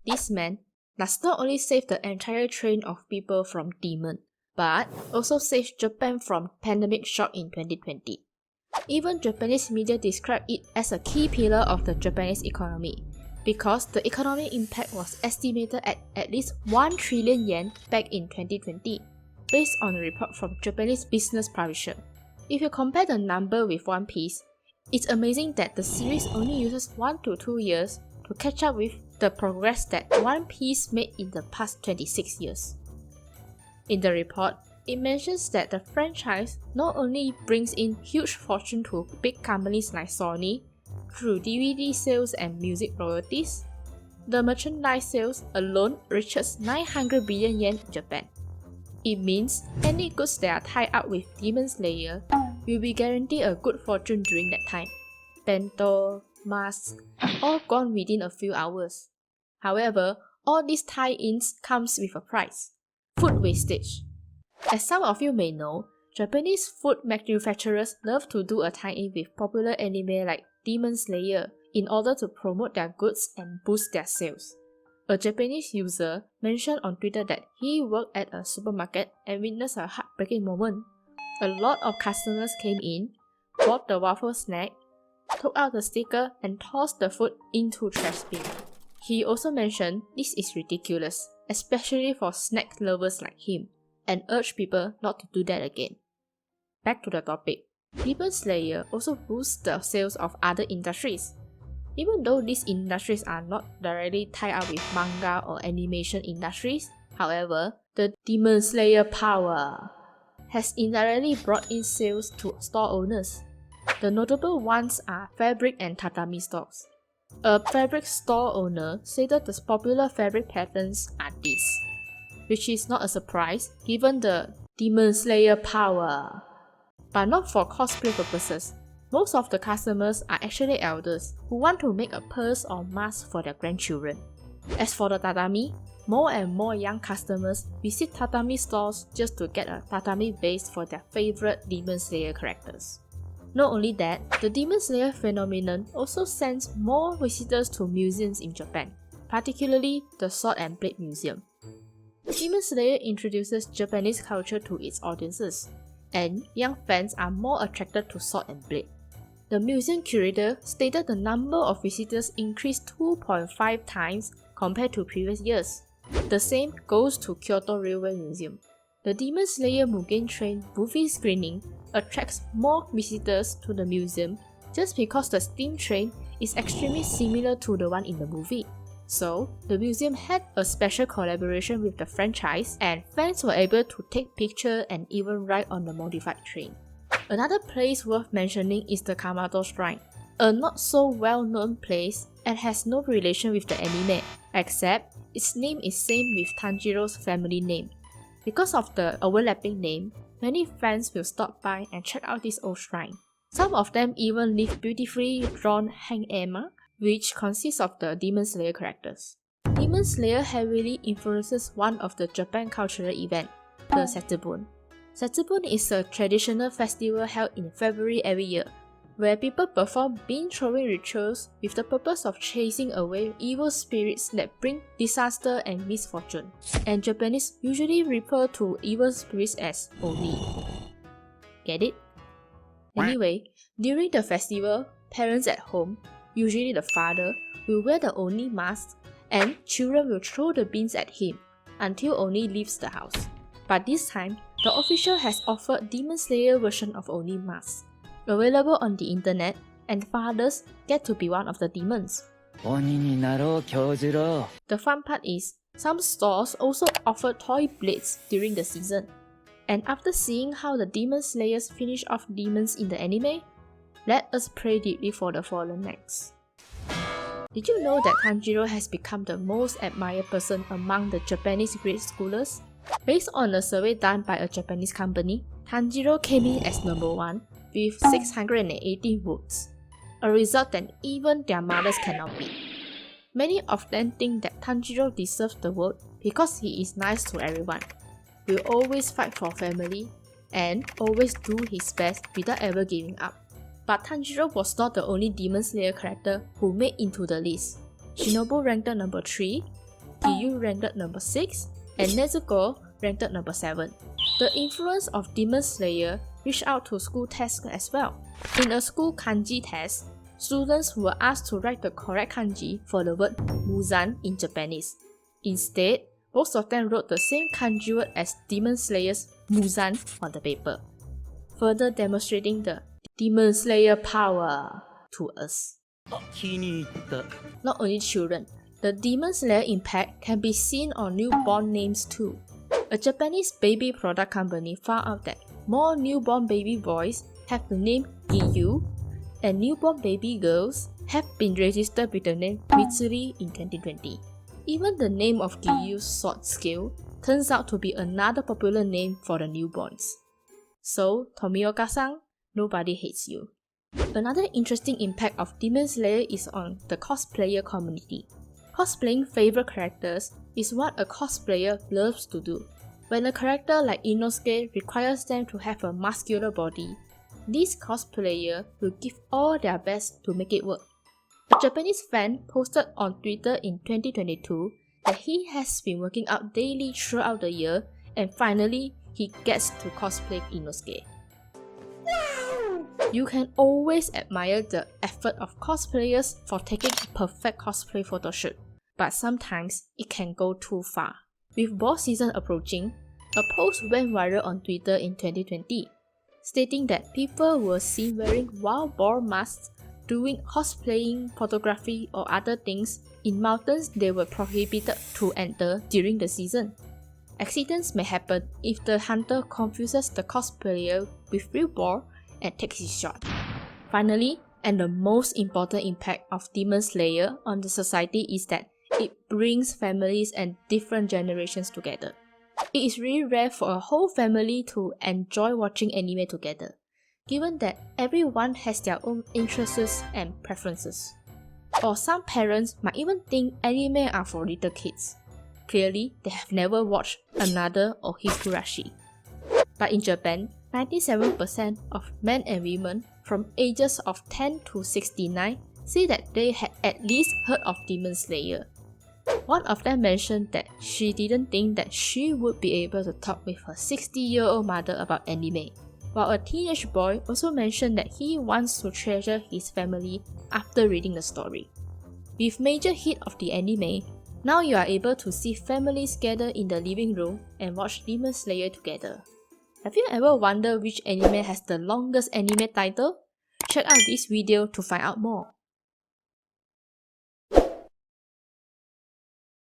This man does not only save the entire train of people from demon, but also saves Japan from pandemic shock in 2020. Even Japanese media describe it as a key pillar of the Japanese economy, because the economic impact was estimated at least 1 trillion yen back in 2020, based on a report from Japanese business publisher. If you compare the number with One Piece, it's amazing that the series only uses 1 to 2 years to catch up with the progress that One Piece made in the past 26 years. In the report, it mentions that the franchise not only brings in huge fortune to big companies like Sony through DVD sales and music royalties, the merchandise sales alone reaches 900 billion yen in Japan. It means any goods that are tied up with Demon Slayer will be guaranteed a good fortune during that time. Bento, masks, all gone within a few hours. However, all these tie-ins comes with a price: food wastage. As some of you may know, Japanese food manufacturers love to do a tie-in with popular anime like Demon Slayer in order to promote their goods and boost their sales. A Japanese user mentioned on Twitter that he worked at a supermarket and witnessed a heartbreaking moment. A lot of customers came in, bought the waffle snack, took out the sticker and tossed the food into trash bin. He also mentioned this is ridiculous, especially for snack lovers like him, and urged people not to do that again. Back to the topic. Demon Slayer also boosts the sales of other industries. Even though these industries are not directly tied up with manga or animation industries, however, the Demon Slayer power has indirectly brought in sales to store owners. The notable ones are fabric and tatami stores. A fabric store owner stated the popular fabric patterns are these, which is not a surprise given the Demon Slayer power. But not for cosplay purposes. Most of the customers are actually elders who want to make a purse or mask for their grandchildren. As for the tatami, more and more young customers visit tatami stores just to get a tatami base for their favorite Demon Slayer characters. Not only that, the Demon Slayer phenomenon also sends more visitors to museums in Japan, particularly the Sword and Blade Museum. Demon Slayer introduces Japanese culture to its audiences, and young fans are more attracted to Sword and Blade. The museum curator stated the number of visitors increased 2.5 times compared to previous years. The same goes to Kyoto Railway Museum. The Demon Slayer Mugen Train movie screening attracts more visitors to the museum just because the steam train is extremely similar to the one in the movie. So, the museum had a special collaboration with the franchise, and fans were able to take pictures and even ride on the modified train. Another place worth mentioning is the Kamado Shrine, a not so well-known place and has no relation with the anime, except its name is same with Tanjiro's family name. Because of the overlapping name, many fans will stop by and check out this old shrine. Some of them even leave beautifully drawn hang-ema, which consists of the Demon Slayer characters. Demon Slayer heavily influences one of the Japan cultural event, the Setsubun. Setsubun is a traditional festival held in February every year, where people perform bean-throwing rituals with the purpose of chasing away evil spirits that bring disaster and misfortune, and Japanese usually refer to evil spirits as Oni. Get it? Anyway, during the festival, parents at home, usually the father, will wear the Oni mask, and children will throw the beans at him until Oni leaves the house. But this time, the official has offered Demon Slayer version of Oni mask, available on the internet, and fathers get to be one of the demons. The fun part is, some stores also offer toy blades during the season. And after seeing how the Demon Slayers finish off demons in the anime, let us pray deeply for the fallen next. Did you know that Tanjiro has become the most admired person among the Japanese grade schoolers? Based on a survey done by a Japanese company, Tanjiro came in as number 1 with 680 votes, a result that even their mothers cannot beat. Many of them think that Tanjiro deserves the vote because he is nice to everyone, will always fight for family, and always do his best without ever giving up. But Tanjiro was not the only Demon Slayer character who made into the list. Shinobu ranked number 3, Giyu ranked number 6 and Nezuko ranked number 7. The influence of Demon Slayer reached out to school tests as well. In a school kanji test, students were asked to write the correct kanji for the word Muzan in Japanese. Instead, most of them wrote the same kanji word as Demon Slayer's Muzan on the paper, further demonstrating the Demon Slayer power to us. Not only children, the Demon Slayer impact can be seen on newborn names too. A Japanese baby product company found out that more newborn baby boys have the name Giyu, and newborn baby girls have been registered with the name Mitsuri in 2020. Even the name of Giyu's sword skill turns out to be another popular name for the newborns. So, Tomioka-san, nobody hates you. Another interesting impact of Demon Slayer is on the cosplayer community. Cosplaying favorite characters is what a cosplayer loves to do. When a character like Inosuke requires them to have a muscular body, this cosplayer will give all their best to make it work. A Japanese fan posted on Twitter in 2022 that he has been working out daily throughout the year and finally he gets to cosplay Inosuke. You can always admire the effort of cosplayers for taking a perfect cosplay photo shoot, but sometimes it can go too far. With ball season approaching, a post went viral on Twitter in 2020, stating that people were seen wearing wild boar masks, doing cosplaying, photography or other things in mountains they were prohibited to enter during the season. Accidents may happen if the hunter confuses the cosplayer with real boar and takes his shot. Finally, and the most important impact of Demon Slayer on the society is that it brings families and different generations together. It is really rare for a whole family to enjoy watching anime together, given that everyone has their own interests and preferences. Or some parents might even think anime are for little kids. Clearly, they have never watched another or Higurashi. But in Japan, 97% of men and women from ages of 10 to 69 say that they had at least heard of Demon Slayer. One of them mentioned that she didn't think that she would be able to talk with her 60-year-old mother about anime, while a teenage boy also mentioned that he wants to treasure his family after reading the story. With major hit of the anime, now you are able to see families gather in the living room and watch Demon Slayer together. Have you ever wondered which anime has the longest anime title? Check out this video to find out more.